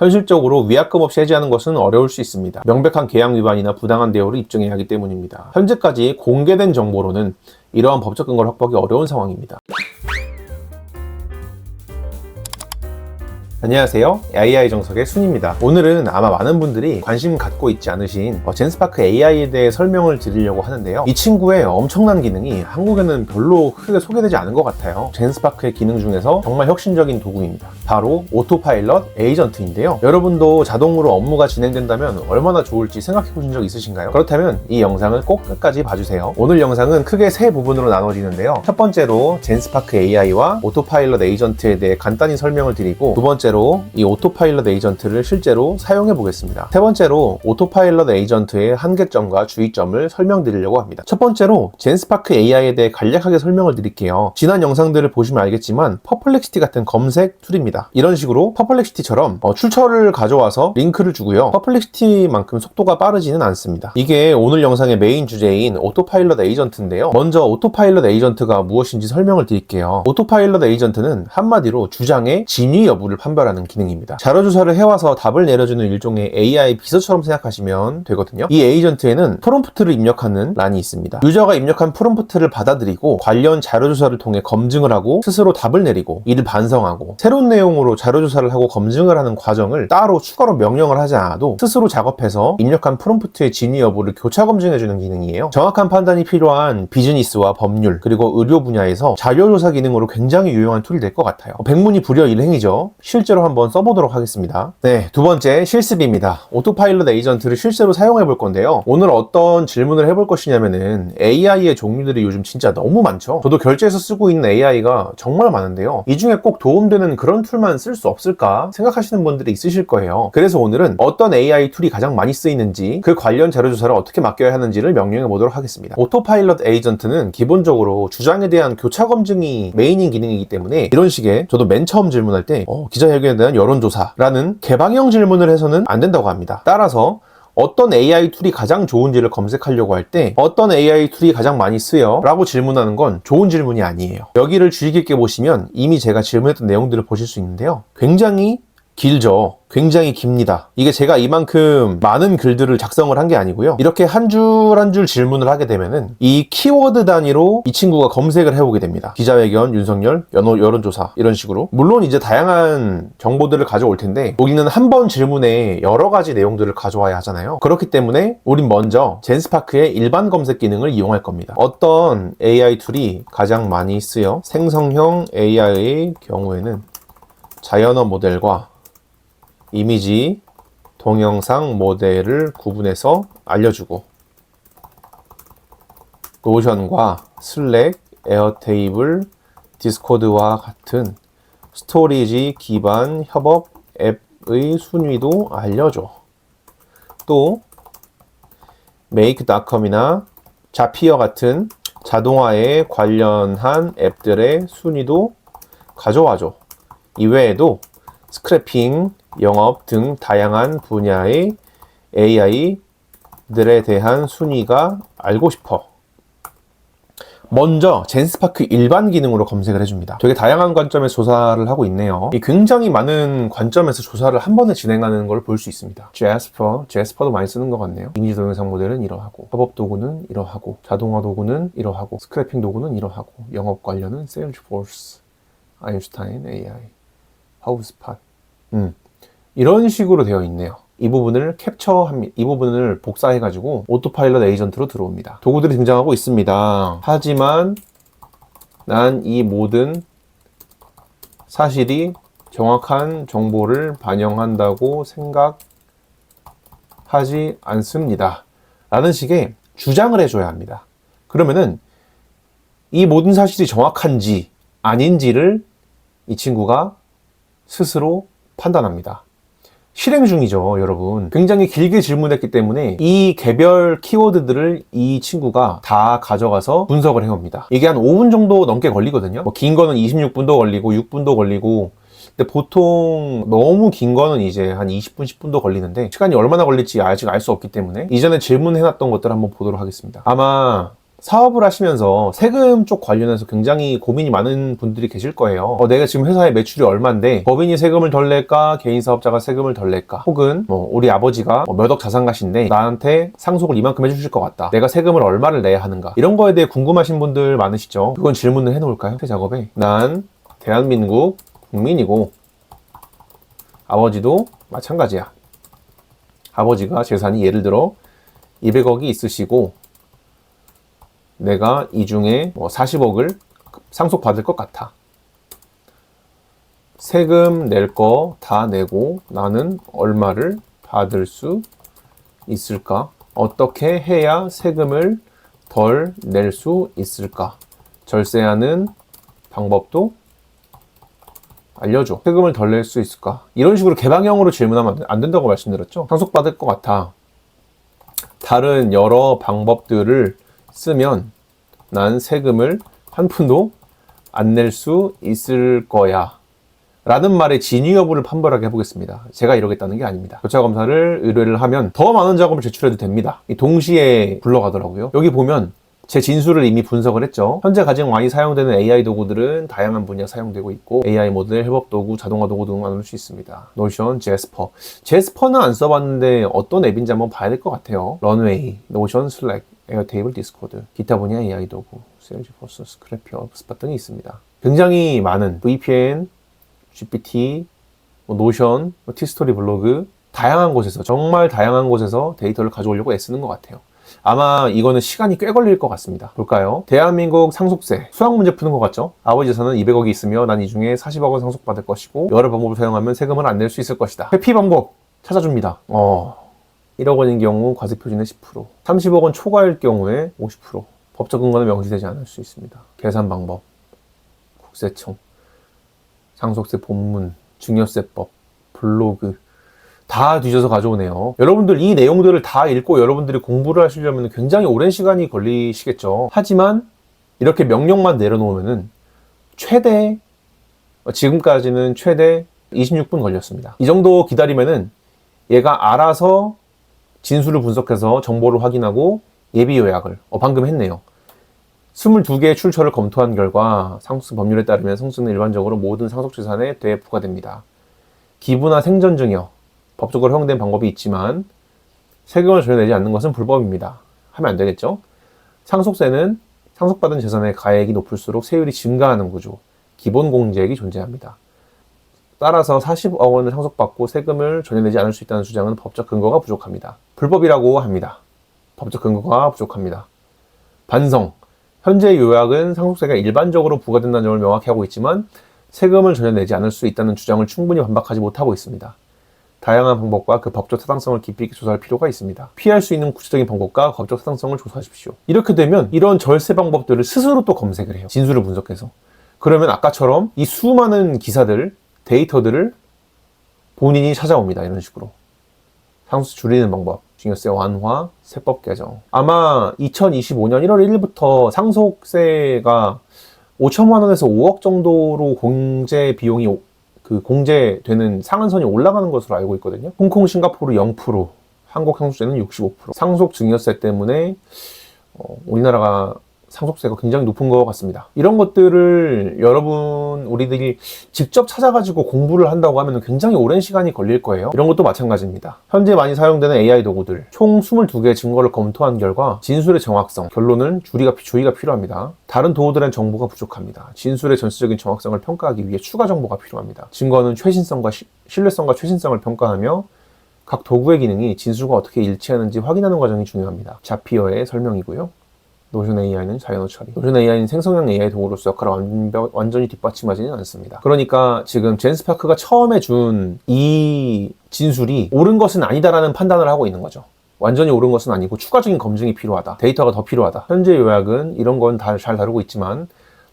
현실적으로 위약금 없이 해지하는 것은 어려울 수 있습니다. 명백한 계약 위반이나 부당한 대우를 입증해야 하기 때문입니다. 현재까지 공개된 정보로는 이러한 법적 근거를 확보하기 어려운 상황입니다. 안녕하세요. AI 정석의 순입니다. 오늘은 아마 많은 분들이 관심 갖고 있지 않으신 젠스파크 AI에 대해 설명을 드리려고 하는데요. 이 친구의 엄청난 기능이 한국에는 별로 크게 소개되지 않은 것 같아요. 젠스파크의 기능 중에서 정말 혁신적인 도구입니다. 바로 오토파일럿 에이전트인데요. 여러분도 자동으로 업무가 진행된다면 얼마나 좋을지 생각해 보신 적 있으신가요? 그렇다면 이 영상을 꼭 끝까지 봐주세요. 오늘 영상은 크게 세 부분으로 나눠지는데요. 첫 번째로 젠스파크 AI와 오토파일럿 에이전트에 대해 간단히 설명을 드리고, 두 번째로 이 오토파일럿 에이전트를 실제로 사용해 보겠습니다. 세 번째로 오토파일럿 에이전트의 한계점과 주의점을 설명드리려고 합니다. 첫 번째로 젠스파크 AI에 대해 간략하게 설명을 드릴게요. 지난 영상들을 보시면 알겠지만 퍼플렉시티 같은 검색 툴입니다. 이런 식으로 퍼플렉시티처럼 출처를 가져와서 링크를 주고요. 퍼플렉시티만큼 속도가 빠르지는 않습니다. 이게 오늘 영상의 메인 주제인 오토파일럿 에이전트인데요. 먼저 오토파일럿 에이전트가 무엇인지 설명을 드릴게요. 오토파일럿 에이전트는 한마디로 주장의 진위 여부를 판별하는 기능입니다. 자료조사를 해와서 답을 내려주는 일종의 AI 비서처럼 생각하시면 되거든요. 이 에이전트에는 프롬프트를 입력하는 란이 있습니다. 유저가 입력한 프롬프트를 받아들이고 관련 자료조사를 통해 검증을 하고 스스로 답을 내리고 이를 반성하고 새로운 내용으로 자료조사를 하고 검증을 하는 과정을 따로 추가로 명령을 하지 않아도 스스로 작업해서 입력한 프롬프트의 진위 여부를 교차 검증해주는 기능이에요. 정확한 판단이 필요한 비즈니스와 법률 그리고 의료 분야에서 자료조사 기능으로 굉장히 유용한 툴이 될 것 같아요. 백문이 불여일행이죠. 실제로 한번 써보도록 하겠습니다. 네, 두 번째 실습입니다. 오토파일럿 에이전트를 실제로 사용해 볼 건데요. 오늘 어떤 질문을 해볼 것이냐면은 AI의 종류들이 요즘 진짜 너무 많죠. 저도 결제해서 쓰고 있는 AI가 정말 많은데요. 이 중에 꼭 도움되는 그런 툴만 쓸 수 없을까 생각하시는 분들이 있으실 거예요. 그래서 오늘은 어떤 AI 툴이 가장 많이 쓰이는지, 그 관련 자료조사를 어떻게 맡겨야 하는지를 명령해 보도록 하겠습니다. 오토파일럿 에이전트는 기본적으로 주장에 대한 교차 검증이 메인인 기능이기 때문에 이런 식의, 저도 맨 처음 질문할 때 기자회견에 대한 여론조사라는 개방형 질문을 해서는 안 된다고 합니다. 따라서 어떤 AI 툴이 가장 좋은지를 검색하려고 할 때 어떤 AI 툴이 가장 많이 쓰여? 라고 질문하는 건 좋은 질문이 아니에요. 여기를 주의 깊게 보시면 이미 제가 질문했던 내용들을 보실 수 있는데요. 굉장히 길죠. 굉장히 깁니다. 이게 제가 이만큼 많은 글들을 작성을 한 게 아니고요. 이렇게 한 줄 한 줄 질문을 하게 되면은 이 키워드 단위로 이 친구가 검색을 해보게 됩니다. 기자회견, 윤석열, 여론조사 이런 식으로. 물론 이제 다양한 정보들을 가져올 텐데 우리는 한 번 질문에 여러 가지 내용들을 가져와야 하잖아요. 그렇기 때문에 우린 먼저 젠스파크의 일반 검색 기능을 이용할 겁니다. 어떤 AI 툴이 가장 많이 쓰여? 생성형 AI의 경우에는 자연어 모델과 이미지, 동영상 모델을 구분해서 알려주고, 노션과 슬랙, 에어테이블, 디스코드와 같은 스토리지 기반 협업 앱의 순위도 알려줘. 또 make.com이나 자피어 같은 자동화에 관련한 앱들의 순위도 가져와줘. 이외에도 스크래핑, 영업 등 다양한 분야의 AI들에 대한 순위가 알고 싶어. 먼저 젠스파크 일반 기능으로 검색을 해줍니다. 되게 다양한 관점에서 조사를 하고 있네요. 굉장히 많은 관점에서 조사를 한 번에 진행하는 걸 볼 수 있습니다. 제스퍼도 많이 쓰는 것 같네요. 이미지 동영상 모델은 이러하고, 협업 도구는 이러하고, 자동화 도구는 이러하고, 스크래핑 도구는 이러하고, 영업 관련은 세일즈포스, 아인슈타인 AI, 하우스팟. 이런 식으로 되어 있네요. 이 부분을 캡처합니다. 이 부분을 복사해가지고 오토파일럿 에이전트로 들어옵니다. 도구들이 등장하고 있습니다. 하지만 난 이 모든 사실이 정확한 정보를 반영한다고 생각하지 않습니다. 라는 식의 주장을 해줘야 합니다. 그러면은 이 모든 사실이 정확한지 아닌지를 이 친구가 스스로 판단합니다. 실행 중이죠, 여러분. 굉장히 길게 질문했기 때문에 이 개별 키워드들을 이 친구가 다 가져가서 분석을 해옵니다. 이게 한 5분 정도 넘게 걸리거든요. 긴 거는 26분도 걸리고 6분도 걸리고, 근데 보통 너무 긴 거는 이제 한 20분, 10분도 걸리는데 시간이 얼마나 걸릴지 아직 알 수 없기 때문에 이전에 질문해놨던 것들 한번 보도록 하겠습니다. 아마 사업을 하시면서 세금 쪽 관련해서 굉장히 고민이 많은 분들이 계실 거예요. 내가 지금 회사의 매출이 얼만데 법인이 세금을 덜 낼까? 개인 사업자가 세금을 덜 낼까? 혹은 우리 아버지가 몇 억 자산가신데 나한테 상속을 이만큼 해주실 것 같다. 내가 세금을 얼마를 내야 하는가? 이런 거에 대해 궁금하신 분들 많으시죠? 그건 질문을 해놓을까요? 새 작업에 난 대한민국 국민이고 아버지도 마찬가지야. 아버지가 재산이 예를 들어 200억이 있으시고 내가 이 중에 40억을 상속받을 것 같아. 세금 낼 거 다 내고 나는 얼마를 받을 수 있을까? 어떻게 해야 세금을 덜 낼 수 있을까? 절세하는 방법도 알려줘. 세금을 덜 낼 수 있을까? 이런 식으로 개방형으로 질문하면 안 된다고 말씀드렸죠? 상속받을 것 같아. 다른 여러 방법들을 쓰면 난 세금을 한 푼도 안 낼 수 있을 거야 라는 말의 진위 여부를 판별하게 해보겠습니다. 제가 이러겠다는 게 아닙니다. 교차검사를 의뢰를 하면 더 많은 작업을 제출해도 됩니다. 동시에 굴러가더라고요. 여기 보면 제 진술을 이미 분석을 했죠. 현재 가장 많이 사용되는 AI 도구들은 다양한 분야 사용되고 있고 AI 모델, 협업 도구, 자동화 도구 등 나눌 수 있습니다. 노션, 제스퍼. 제스퍼는 안 써봤는데 어떤 앱인지 한번 봐야 될 것 같아요. 런웨이, 노션, 슬랙, 에어테이블, 디스코드, 기타 분야 AI 도구, 세일즈포스, 스크래피어, 스팟 등이 있습니다. 굉장히 많은 VPN, GPT, 노션, 티스토리 블로그, 다양한 곳에서, 정말 다양한 곳에서 데이터를 가져오려고 애쓰는 것 같아요. 아마 이거는 시간이 꽤 걸릴 것 같습니다. 볼까요? 대한민국 상속세, 수학 문제 푸는 것 같죠? 아버지 재산은 200억이 있으며 난 이 중에 40억을 상속받을 것이고 여러 방법을 사용하면 세금을 안 낼 수 있을 것이다. 회피 방법 찾아줍니다. 1억 원인 경우 과세표준의 10%, 30억 원 초과일 경우에 50%, 법적 근거는 명시되지 않을 수 있습니다. 계산 방법, 국세청, 상속세 본문, 증여세법, 블로그 다 뒤져서 가져오네요. 여러분들 이 내용들을 다 읽고 여러분들이 공부를 하시려면 굉장히 오랜 시간이 걸리시겠죠. 하지만 이렇게 명령만 내려놓으면은 지금까지는 최대 26분 걸렸습니다. 이 정도 기다리면은 얘가 알아서 진술을 분석해서 정보를 확인하고 예비 요약을 방금 했네요. 22개의 출처를 검토한 결과 상속세 법률에 따르면 상속세는 일반적으로 모든 상속재산에 부과됩니다. 기부나 생전증여, 법적으로 허용된 방법이 있지만 세금을 전혀 내지 않는 것은 불법입니다. 하면 안 되겠죠? 상속세는 상속받은 재산의 가액이 높을수록 세율이 증가하는 구조, 기본공제액이 존재합니다. 따라서 40억 원을 상속받고 세금을 전혀 내지 않을 수 있다는 주장은 법적 근거가 부족합니다. 불법이라고 합니다. 법적 근거가 부족합니다. 반성. 현재 요약은 상속세가 일반적으로 부과된다는 점을 명확히 하고 있지만 세금을 전혀 내지 않을 수 있다는 주장을 충분히 반박하지 못하고 있습니다. 다양한 방법과 그 법적 타당성을 깊이 있게 조사할 필요가 있습니다. 피할 수 있는 구체적인 방법과 법적 타당성을 조사하십시오. 이렇게 되면 이런 절세 방법들을 스스로 또 검색을 해요. 진술을 분석해서. 그러면 아까처럼 이 수많은 기사들, 데이터들을 본인이 찾아옵니다. 이런 식으로. 상속세 줄이는 방법, 증여세 완화, 세법 개정. 아마 2025년 1월 1일부터 상속세가 5천만 원에서 5억 정도로 공제 비용이 공제되는 상한선이 올라가는 것으로 알고 있거든요. 홍콩, 싱가포르 0%, 한국 상속세는 65%. 상속 증여세 때문에 우리나라가 상속세가 굉장히 높은 것 같습니다. 이런 것들을 우리들이 직접 찾아가지고 공부를 한다고 하면 굉장히 오랜 시간이 걸릴 거예요. 이런 것도 마찬가지입니다. 현재 많이 사용되는 AI 도구들, 총 22개의 증거를 검토한 결과 진술의 정확성, 결론은 주의가 필요합니다. 다른 도구들은 정보가 부족합니다. 진술의 전체적인 정확성을 평가하기 위해 추가 정보가 필요합니다. 증거는 신뢰성과 최신성을 평가하며 각 도구의 기능이 진술과 어떻게 일치하는지 확인하는 과정이 중요합니다. 자피어의 설명이고요. 노션 AI는 자연어 처리. 노션 AI는 생성형 AI 도구로서 역할을 완전히 뒷받침하지는 않습니다. 그러니까 지금 젠스파크가 처음에 준 이 진술이 옳은 것은 아니다라는 판단을 하고 있는 거죠. 완전히 옳은 것은 아니고 추가적인 검증이 필요하다. 데이터가 더 필요하다. 현재 요약은 이런 건 잘 다루고 있지만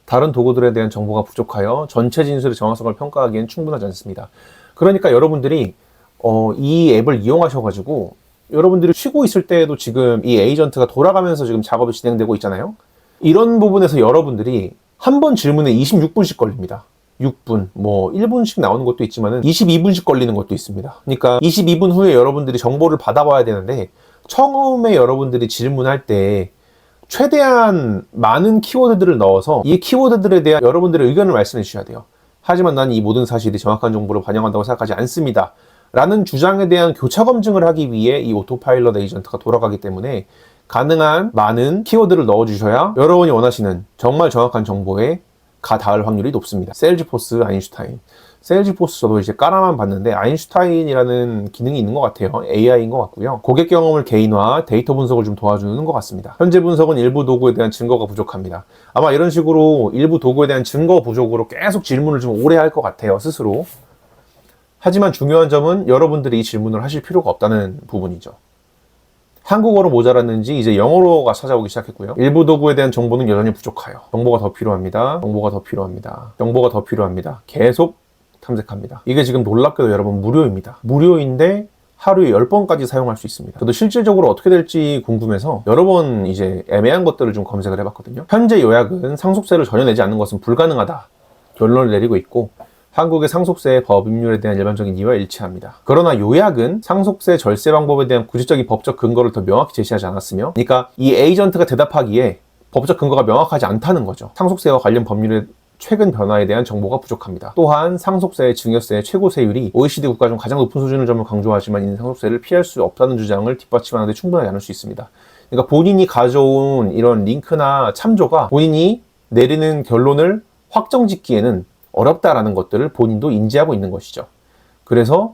다른 도구들에 대한 정보가 부족하여 전체 진술의 정확성을 평가하기엔 충분하지 않습니다. 그러니까 여러분들이 이 앱을 이용하셔가지고 여러분들이 쉬고 있을 때에도 지금 이 에이전트가 돌아가면서 지금 작업이 진행되고 있잖아요. 이런 부분에서 여러분들이 한 번 질문에 26분씩 걸립니다. 6분, 1분씩 나오는 것도 있지만은 22분씩 걸리는 것도 있습니다. 그러니까 22분 후에 여러분들이 정보를 받아봐야 되는데 처음에 여러분들이 질문할 때 최대한 많은 키워드들을 넣어서 이 키워드들에 대한 여러분들의 의견을 말씀해 주셔야 돼요. 하지만 난 이 모든 사실이 정확한 정보를 반영한다고 생각하지 않습니다. 라는 주장에 대한 교차 검증을 하기 위해 이 오토파일럿 에이전트가 돌아가기 때문에 가능한 많은 키워드를 넣어주셔야 여러분이 원하시는 정말 정확한 정보에 닿을 확률이 높습니다. 세일즈포스, 아인슈타인. 세일즈포스 저도 이제 깔아만 봤는데 아인슈타인이라는 기능이 있는 것 같아요. AI인 것 같고요. 고객 경험을 개인화, 데이터 분석을 좀 도와주는 것 같습니다. 현재 분석은 일부 도구에 대한 증거가 부족합니다. 아마 이런 식으로 일부 도구에 대한 증거 부족으로 계속 질문을 좀 오래 할 것 같아요, 스스로. 하지만 중요한 점은 여러분들이 이 질문을 하실 필요가 없다는 부분이죠. 한국어로 모자랐는지 이제 영어로가 찾아오기 시작했고요. 일부 도구에 대한 정보는 여전히 부족해요. 정보가 더 필요합니다. 정보가 더 필요합니다. 정보가 더 필요합니다. 계속 탐색합니다. 이게 지금 놀랍게도 여러분 무료입니다. 무료인데 하루에 10번까지 사용할 수 있습니다. 저도 실질적으로 어떻게 될지 궁금해서 여러 번 이제 애매한 것들을 좀 검색을 해봤거든요. 현재 요약은 상속세를 전혀 내지 않는 것은 불가능하다 결론을 내리고 있고 한국의 상속세 법률에 대한 일반적인 이해와 일치합니다. 그러나 요약은 상속세 절세 방법에 대한 구체적인 법적 근거를 더 명확히 제시하지 않았으며, 그러니까 이 에이전트가 대답하기에 법적 근거가 명확하지 않다는 거죠. 상속세와 관련 법률의 최근 변화에 대한 정보가 부족합니다. 또한 상속세, 증여세의 최고세율이 OECD 국가 중 가장 높은 수준을 점을 강조하지만 이는 상속세를 피할 수 없다는 주장을 뒷받침하는 데 충분하지 않을 수 있습니다. 그러니까 본인이 가져온 이런 링크나 참조가 본인이 내리는 결론을 확정짓기에는 어렵다라는 것들을 본인도 인지하고 있는 것이죠. 그래서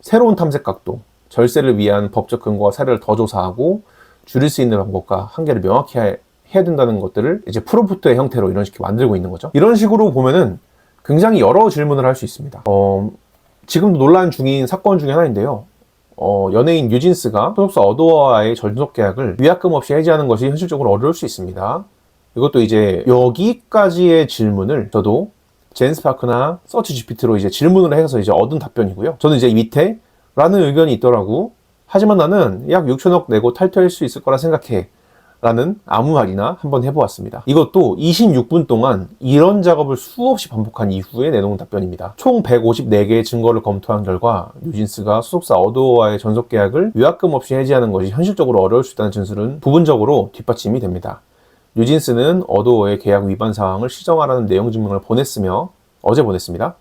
새로운 탐색 각도, 절세를 위한 법적 근거와 사례를 더 조사하고 줄일 수 있는 방법과 한계를 명확히 해야 된다는 것들을 이제 프롬프트의 형태로 이런 식으로 만들고 있는 거죠. 이런 식으로 보면은 굉장히 여러 질문을 할 수 있습니다. 지금도 논란 중인 사건 중에 하나인데요. 연예인 뉴진스가 소속사 어도어와의 전속 계약을 위약금 없이 해지하는 것이 현실적으로 어려울 수 있습니다. 이것도 이제 여기까지의 질문을 저도 젠스파크나 서치 GPT로 이제 질문을 해서 이제 얻은 답변이고요. 저는 이제 밑에 라는 의견이 있더라고. 하지만 나는 약 6천억 내고 탈퇴할 수 있을 거라 생각해. 라는 아무 말이나 한번 해보았습니다. 이것도 26분 동안 이런 작업을 수없이 반복한 이후에 내놓은 답변입니다. 총 154개의 증거를 검토한 결과 뉴진스가 소속사 어도어와의 전속 계약을 위약금 없이 해지하는 것이 현실적으로 어려울 수 있다는 진술은 부분적으로 뒷받침이 됩니다. 뉴진스는 어도어의 계약 위반 사항을 시정하라는 내용 증명을 보냈으며 어제 보냈습니다.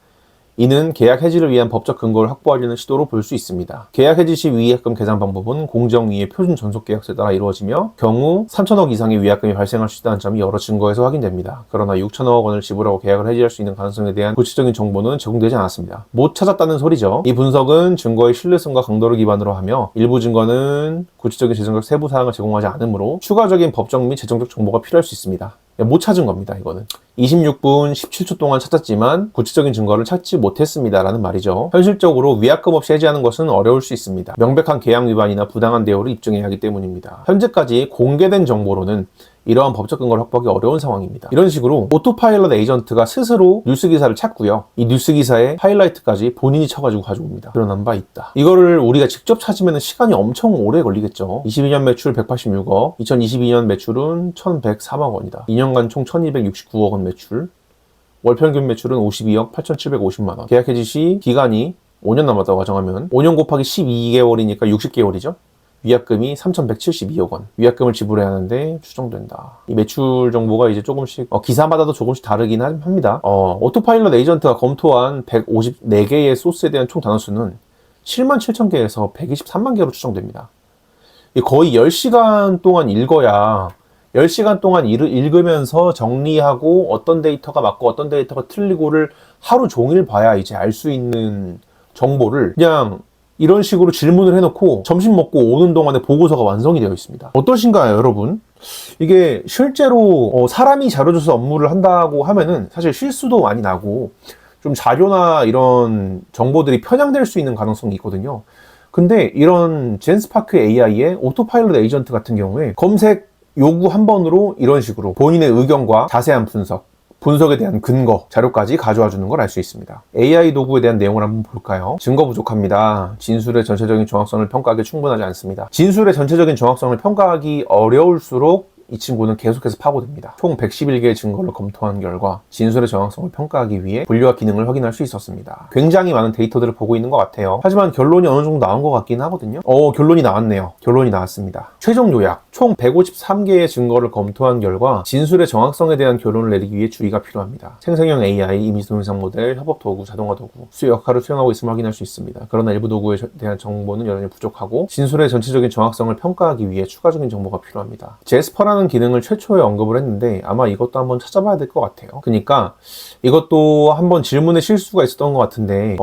이는 계약 해지를 위한 법적 근거를 확보하려는 시도로 볼 수 있습니다. 계약 해지 시 위약금 계산 방법은 공정위의 표준 전속 계약서에 따라 이루어지며 경우 3천억 이상의 위약금이 발생할 수 있다는 점이 여러 증거에서 확인됩니다. 그러나 6천억 원을 지불하고 계약을 해지할 수 있는 가능성에 대한 구체적인 정보는 제공되지 않았습니다. 못 찾았다는 소리죠. 이 분석은 증거의 신뢰성과 강도를 기반으로 하며 일부 증거는 구체적인 재정적 세부 사항을 제공하지 않으므로 추가적인 법적 및 재정적 정보가 필요할 수 있습니다. 못 찾은 겁니다, 이거는. 26분 17초 동안 찾았지만 구체적인 증거를 찾지 못했습니다 라는 말이죠. 현실적으로 위약금 없이 해지하는 것은 어려울 수 있습니다. 명백한 계약 위반이나 부당한 대우를 입증해야 하기 때문입니다. 현재까지 공개된 정보로는 이러한 법적 근거를 확보하기 어려운 상황입니다. 이런 식으로 오토파일럿 에이전트가 스스로 뉴스 기사를 찾고요. 이 뉴스 기사의 하이라이트까지 본인이 쳐가지고 가져옵니다. 드러난 바 있다. 이거를 우리가 직접 찾으면 시간이 엄청 오래 걸리겠죠. 22년 매출 186억, 2022년 매출은 1104억 원이다. 2년간 총 1269억 원 매출, 월 평균 매출은 52억 8750만 원. 계약 해지 시 기간이 5년 남았다고 가정하면 5년 곱하기 12개월이니까 60개월이죠. 위약금이 3,172억 원. 위약금을 지불해야 하는데 추정된다. 이 매출 정보가 이제 조금씩 기사마다도 조금씩 다르긴 합니다. 오토파일럿 에이전트가 검토한 154개의 소스에 대한 총 단어수는 77,000개에서 123만 개로 추정됩니다. 거의 10시간 동안 읽어야 10시간 동안 읽으면서 정리하고 어떤 데이터가 맞고 어떤 데이터가 틀리고를 하루 종일 봐야 이제 알 수 있는 정보를 그냥 이런 식으로 질문을 해놓고 점심 먹고 오는 동안에 보고서가 완성이 되어 있습니다. 어떠신가요, 여러분? 이게 실제로 사람이 자료조사 업무를 한다고 하면은 사실 실수도 많이 나고 좀 자료나 이런 정보들이 편향될 수 있는 가능성이 있거든요. 근데 이런 젠스파크 AI의 오토파일럿 에이전트 같은 경우에 검색 요구 한 번으로 이런 식으로 본인의 의견과 자세한 분석에 대한 근거, 자료까지 가져와 주는 걸 알 수 있습니다. AI 도구에 대한 내용을 한번 볼까요? 증거 부족합니다. 진술의 전체적인 정확성을 평가하기 충분하지 않습니다. 진술의 전체적인 정확성을 평가하기 어려울수록 이 친구는 계속해서 파고듭니다. 총 111개의 증거를 검토한 결과 진술의 정확성을 평가하기 위해 분류와 기능을 확인할 수 있었습니다. 굉장히 많은 데이터들을 보고 있는 것 같아요. 하지만 결론이 어느 정도 나온 것 같긴 하거든요. 결론이 나왔네요. 결론이 나왔습니다. 최종 요약. 총 153개의 증거를 검토한 결과 진술의 정확성에 대한 결론을 내리기 위해 주의가 필요합니다. 생성형 AI, 이미지 동영상 모델, 협업 도구, 자동화 도구, 수요 역할을 수행하고 있음을 확인할 수 있습니다. 그러나 일부 도구에 대한 정보는 여전히 부족하고 진술의 전체적인 정확성을 평가하기 위해 추가적인 정보가 필요합니다. 제스퍼라는 기능을 최초에 언급을 했는데 아마 이것도 한번 찾아봐야 될 것 같아요. 그러니까 이것도 한번 질문에 실수가 있었던 것 같은데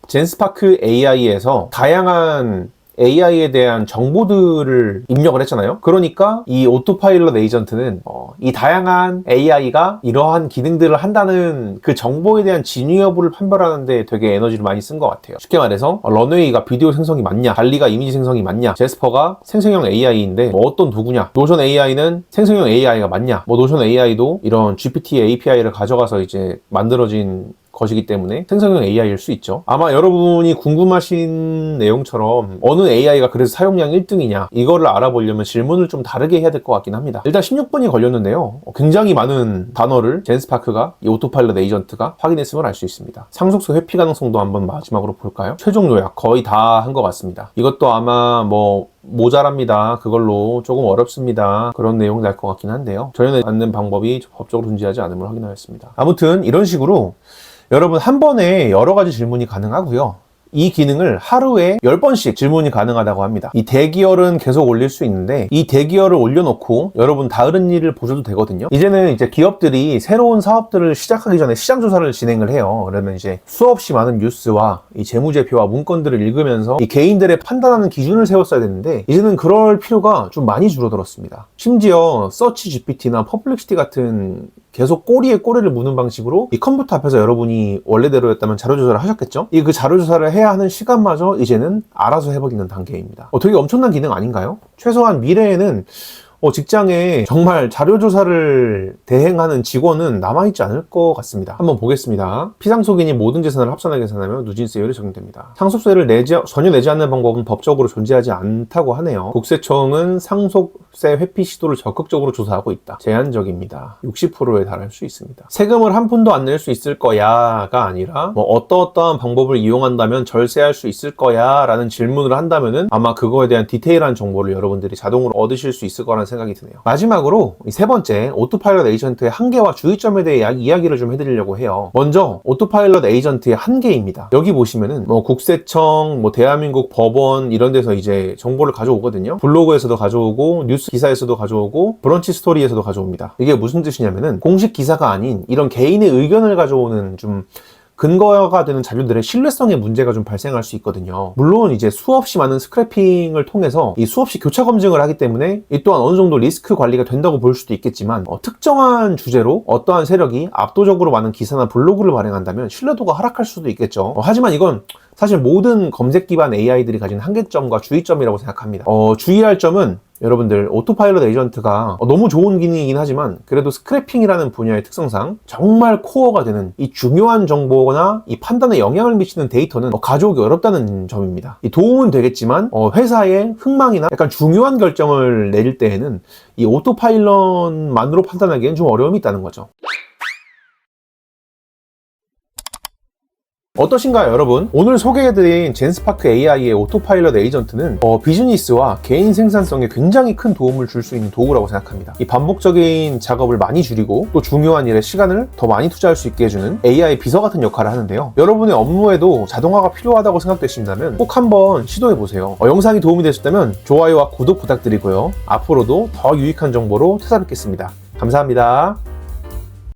젠스파크 AI에서 다양한 AI에 대한 정보들을 입력을 했잖아요. 그러니까 이 오토파일럿 에이전트는 이 다양한 AI가 이러한 기능들을 한다는 그 정보에 대한 진위 여부를 판별하는데 되게 에너지를 많이 쓴 것 같아요. 쉽게 말해서 런웨이가 비디오 생성이 맞냐, 달리가 이미지 생성이 맞냐, 제스퍼가 생성형 AI인데 어떤 도구냐, 노션 AI는 생성형 AI가 맞냐, 노션 AI도 이런 GPT API를 가져가서 이제 만들어진 것이기 때문에 생성형 AI일 수 있죠. 아마 여러분이 궁금하신 내용처럼 어느 AI가 그래서 사용량 1등이냐 이거를 알아보려면 질문을 좀 다르게 해야 될 것 같긴 합니다. 일단 16분이 걸렸는데요. 굉장히 많은 단어를 젠스파크가 이 오토파일럿 에이전트가 확인했음을 알 수 있습니다. 상속성 회피 가능성도 한번 마지막으로 볼까요? 최종 요약 거의 다 한 것 같습니다. 이것도 아마 모자랍니다. 그걸로 조금 어렵습니다. 그런 내용이 날 것 같긴 한데요. 전혀 않는 방법이 법적으로 존재하지 않음을 확인하였습니다. 아무튼 이런 식으로 여러분 한 번에 여러 가지 질문이 가능하고요. 이 기능을 하루에 10번씩 질문이 가능하다고 합니다. 이 대기열은 계속 올릴 수 있는데 이 대기열을 올려놓고 여러분 다른 일을 보셔도 되거든요. 이제는 이제 기업들이 새로운 사업들을 시작하기 전에 시장 조사를 진행을 해요. 그러면 이제 수없이 많은 뉴스와 이 재무제표와 문건들을 읽으면서 이 개인들의 판단하는 기준을 세웠어야 되는데 이제는 그럴 필요가 좀 많이 줄어들었습니다. 심지어 서치 GPT나 퍼플렉시티 같은 계속 꼬리에 꼬리를 무는 방식으로 이 컴퓨터 앞에서 여러분이 원래대로였다면 자료조사를 하셨겠죠? 그 자료조사를 해야 하는 시간마저 이제는 알아서 해버리는 단계입니다. 되게 엄청난 기능 아닌가요? 최소한 미래에는 직장에 정말 자료조사를 대행하는 직원은 남아있지 않을 것 같습니다. 한번 보겠습니다. 피상속인이 모든 재산을 합산하게 계산하면 누진세율이 적용됩니다. 상속세를 전혀 내지 않는 방법은 법적으로 존재하지 않다고 하네요. 국세청은 상속세 회피 시도를 적극적으로 조사하고 있다. 제한적입니다. 60%에 달할 수 있습니다. 세금을 한 푼도 안 낼 수 있을 거야가 아니라 어떠한 방법을 이용한다면 절세할 수 있을 거야 라는 질문을 한다면은 아마 그거에 대한 디테일한 정보를 여러분들이 자동으로 얻으실 수 있을 거라는 생각이 드네요. 마지막으로 세 번째 오토파일럿 에이전트의 한계와 주의점에 대해 이야기를 좀 해드리려고 해요. 먼저 오토파일럿 에이전트의 한계입니다. 여기 보시면은 국세청, 대한민국 법원 이런 데서 이제 정보를 가져오거든요. 블로그에서도 가져오고 뉴스 기사에서도 가져오고 브런치 스토리에서도 가져옵니다. 이게 무슨 뜻이냐면은 공식 기사가 아닌 이런 개인의 의견을 가져오는 좀 근거가 되는 자료들의 신뢰성에 문제가 좀 발생할 수 있거든요. 물론 이제 수없이 많은 스크래핑을 통해서 이 수없이 교차 검증을 하기 때문에 이 또한 어느 정도 리스크 관리가 된다고 볼 수도 있겠지만 특정한 주제로 어떠한 세력이 압도적으로 많은 기사나 블로그를 발행한다면 신뢰도가 하락할 수도 있겠죠. 하지만 이건 사실 모든 검색 기반 AI들이 가진 한계점과 주의점이라고 생각합니다. 주의할 점은 여러분들 오토파일럿 에이전트가 너무 좋은 기능이긴 하지만 그래도 스크래핑이라는 분야의 특성상 정말 코어가 되는 이 중요한 정보나 이 판단에 영향을 미치는 데이터는 가져오기 어렵다는 점입니다. 이 도움은 되겠지만 회사의 흥망이나 약간 중요한 결정을 내릴 때에는 이 오토파일럿만으로 판단하기엔 좀 어려움이 있다는 거죠. 어떠신가요, 여러분? 오늘 소개해드린 젠스파크 AI의 오토파일럿 에이전트는 비즈니스와 개인 생산성에 굉장히 큰 도움을 줄 수 있는 도구라고 생각합니다. 이 반복적인 작업을 많이 줄이고 또 중요한 일에 시간을 더 많이 투자할 수 있게 해주는 AI 비서 같은 역할을 하는데요. 여러분의 업무에도 자동화가 필요하다고 생각되신다면 꼭 한번 시도해보세요. 영상이 도움이 되셨다면 좋아요와 구독 부탁드리고요. 앞으로도 더 유익한 정보로 찾아뵙겠습니다. 감사합니다.